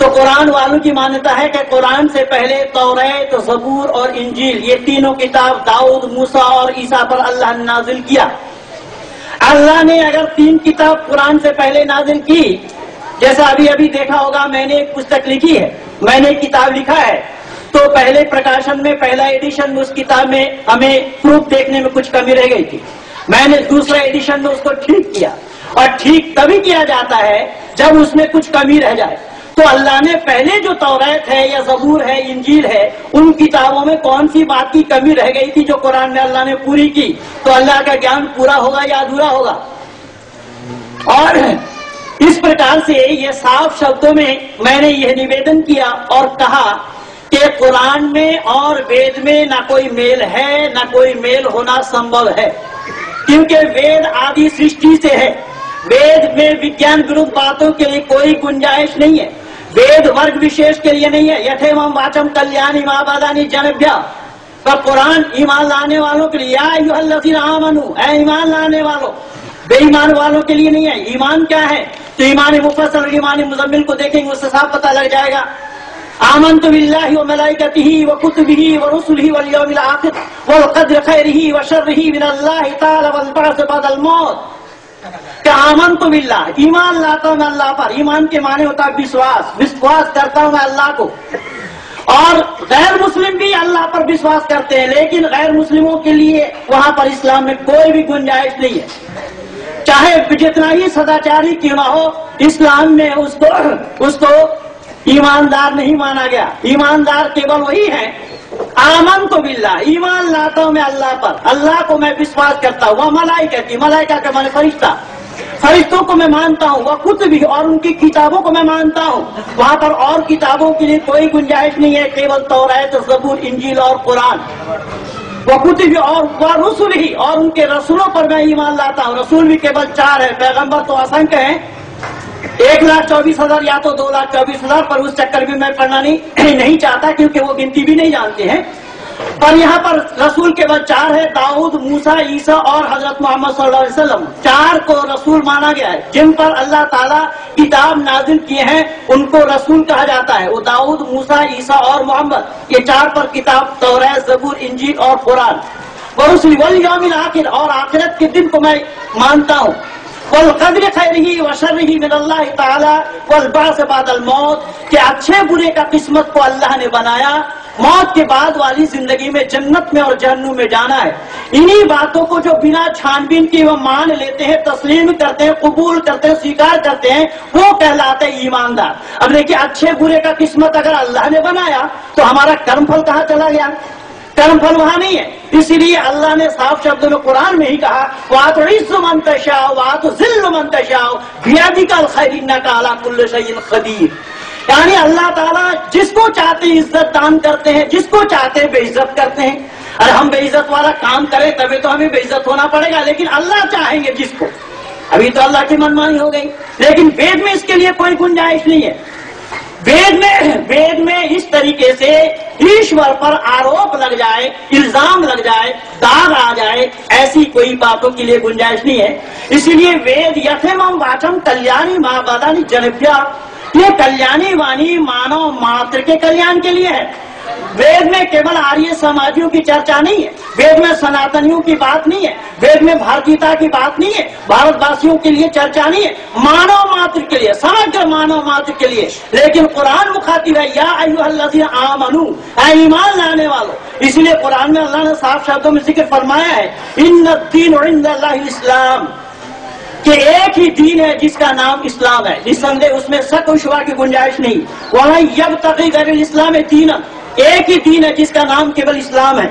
تو قرآن والوں کی مانتا ہے کہ قرآن سے پہلے توریت، زبور اور انجیل، یہ تینوں کتاب داؤد، موسیٰ اور عیسیٰ پر اللہ نے نازل کیا۔ اللہ نے اگر 3 کتاب قرآن سے پہلے نازل کی، جیسا ابھی دیکھا ہوگا، میں نے ایک پستک لکھی ہے، میں نے ایک کتاب لکھا ہے، تو پہلے پرکاشن میں، پہلا ایڈیشن میں اس کتاب میں ہمیں پروف دیکھنے میں کچھ کمی رہ گئی تھی، میں نے دوسرا ایڈیشن میں اس کو ٹھیک کیا، اور ٹھیک تبھی کیا جاتا ہے جب اس میں کچھ کمی رہ جائے۔ تو اللہ نے پہلے جو توریت ہے یا زبور ہے، انجیل ہے، ان کتابوں میں کون سی بات کی کمی رہ گئی تھی جو قرآن میں اللہ نے پوری کی، تو اللہ کا گیان پورا ہوگا یا ادھورا ہوگا؟ اور اس پرکار سے یہ صاف شبدوں میں نے یہ نویدن کیا اور کہا کہ قرآن میں اور وید میں نہ کوئی میل ہے، نہ کوئی میل ہونا سمبھو ہے، کیونکہ وید آدی سرشٹی سے ہے۔ وید میں وگیان ورودھ باتوں کے لیے کوئی گنجائش نہیں ہے، وید ورگ وشیش کے لیے نہیں ہے۔ یتھیوم واچم کلیانی مابادانی جنبھیا، پر قرآن ایمان لانے والوں کے لیے، یا ایھا الذین آمنو، اے ایمان لانے والوں، بے ایمان والوں کے لیے نہیں ہے۔ ایمان کیا ہے؟ تو ایمان مفصل اور ایمان مزمل کو دیکھیں گے، اس سے صاف پتہ لگ جائے گا۔ آمنت باللہ وملائکتہ وکتبہ ورسلہ والیوم الآخر والقدر خیرہ وشرہ من اللہ تعالی والبعث بعد الموت۔ کہ آمنت باللہ، ایمان لاتا ہوں میں اللہ پر، ایمان کے معنی ہوتا ہے وشواس کرتا ہوں میں اللہ کو۔ اور غیر مسلم بھی اللہ پر وشواس کرتے ہیں، لیکن غیر مسلموں کے لیے وہاں پر اسلام میں کوئی بھی گنجائش نہیں ہے، چاہے جتنا ہی سداچاری کیوں نہ ہو، اسلام میں اس کو ایماندار نہیں مانا گیا۔ ایماندار کیول وہی ہے، آمنت باللہ، ایمان لاتا ہوں میں اللہ پر، اللہ کو میں وشواس کرتا ہوں، وہ ملائکہ، ملائکہ کا معنی فرشتہ، فرشتوں کو میں مانتا ہوں، وہ کتب اور ان کی کتابوں کو میں مانتا ہوں۔ وہاں پر اور کتابوں کے لیے کوئی گنجائش نہیں ہے، کیول توریت، زبور، انجیل اور قرآن۔ وہ کتب اور رسول ہی، اور ان کے رسولوں پر میں ایمان لاتا ہوں۔ رسول بھی کیول 4 ہے، پیغمبر تو اسنکھ ہیں، 1,24,000 یا تو 2,24,000، پر اس چکر بھی میں پڑھنا نہیں چاہتا کیونکہ وہ گنتی بھی نہیں جانتے ہیں۔ پر یہاں پر رسول کے بعد 4 ہے، داؤد، موسیٰ، عیسیٰ اور حضرت محمد صلی اللہ علیہ وسلم، 4 کو رسول مانا گیا ہے۔ جن پر اللہ تعالیٰ کتاب نازل کیے ہیں ان کو رسول کہا جاتا ہے، وہ داؤد، موسیٰ، عیسیٰ اور محمد، یہ 4 پر کتاب توریت، زبور، انجیل اور قرآن۔ ورسل والیوم الآخر، اور آخرت کے دن کو میں مانتا ہوں۔ والقدر خیرہ وشرہ من اللہ تعالی والبعث بعد الموت، کہ اچھے برے کا قسمت کو اللہ نے بنایا، موت کے بعد والی زندگی میں جنت میں اور جہنم میں جانا ہے۔ انہی باتوں کو جو بنا چھان بین کی وہ مان لیتے ہیں، تسلیم کرتے ہیں، قبول کرتے ہیں، سویکار کرتے ہیں، وہ کہلاتے ہیں ایماندار۔ اب دیکھیے، اچھے برے کا قسمت اگر اللہ نے بنایا تو ہمارا کرم پھل کہاں چلا گیا؟ کرم پھل وہاں نہیں ہے۔ اسی لیے اللہ نے صاف شبدوں میں قرآن میں ہی کہا، وَأَتُعِزُّ مَن تَشَاءُ وَأَتُذِلُّ مَن تَشَاءُ بِيَدِكَ الْخَيْرُ إِنَّكَ عَلَىٰ كُلِّ شَيْءٍ قَدِيرٌ۔ یعنی اللہ تعالیٰ جس کو چاہتے ہیں عزت دان کرتے ہیں، جس کو چاہتے ہیں بے عزت کرتے ہیں۔ اگر ہم بے عزت والا کام کریں تبھی تو ہمیں بے عزت ہونا پڑے گا، لیکن اللہ چاہیں گے جس کو۔ ابھی تو اللہ کی منمانی ہو گئی، لیکن وید میں اس کے لیے کوئی گنجائش نہیں ہے۔ وید میں اس طریقے سے ایشور پر آروپ لگ جائے، الزام لگ جائے، داغ آ جائے، ایسی کوئی باتوں کے لیے گنجائش نہیں ہے۔ اسی لیے وید یتھیمم واچم کلیانی مابادانی جنبھیا، یہ کلیانی وانی مانو ماتر کے کلیان کے لیے ہے۔ وید میں کیول آریہ سماجیوں کی چرچا نہیں ہے، وید میں سناتنیوں کی بات نہیں ہے، وید میں بھارتیتا کی بات نہیں ہے، بھارت واسیوں کے لیے چرچا نہیں ہے، مانو ماتر کے لیے، سمجھ مانو ماتر کے لیے۔ لیکن قرآن مخاطب ہے، یا ایھا الذین آمنو، اے ایمان لانے والوں۔ اس لیے قرآن میں اللہ نے صاف شبدوں میں ذکر فرمایا ہے، ان الدین عند اللہ الاسلام، کہ ایک ہی دین ہے جس کا نام اسلام ہے۔ نسندیہ اس میں شک و شبہ کی گنجائش نہیں۔ وَمَن یبتغی غیر الاسلام دینا، ایک ہی دین ہے جس کا نام کیول اسلام ہے۔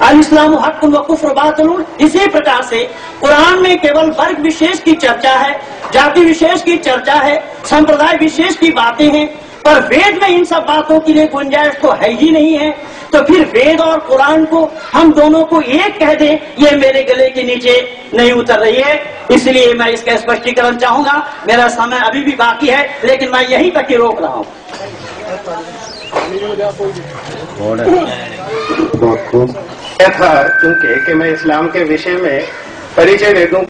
الاسلام حق و کفر باطل۔ اسی پرکار سے قرآن میں کیول ورگ وشیش کی چرچا ہے، جاتی وشیش کی چرچا ہے، سمپردائے وشیش کی باتیں ہیں، پر وید میں ان سب باتوں کے لیے گنجائش تو ہے ہی نہیں ہے۔ تو پھر وید اور قرآن کو ہم دونوں کو ایک کہہ دیں، یہ میرے گلے کے نیچے نہیں اتر رہی ہے۔ اس لیے میں اس کا اسپشٹیکرن چاہوں گا۔ میرا سمے ابھی بھی باقی ہے، لیکن میں یہیں تک ہی روک رہا ہوں۔ بہت خوب تھا، چونکہ کہ میں اسلام کے وشے میں پریچے دے دوں۔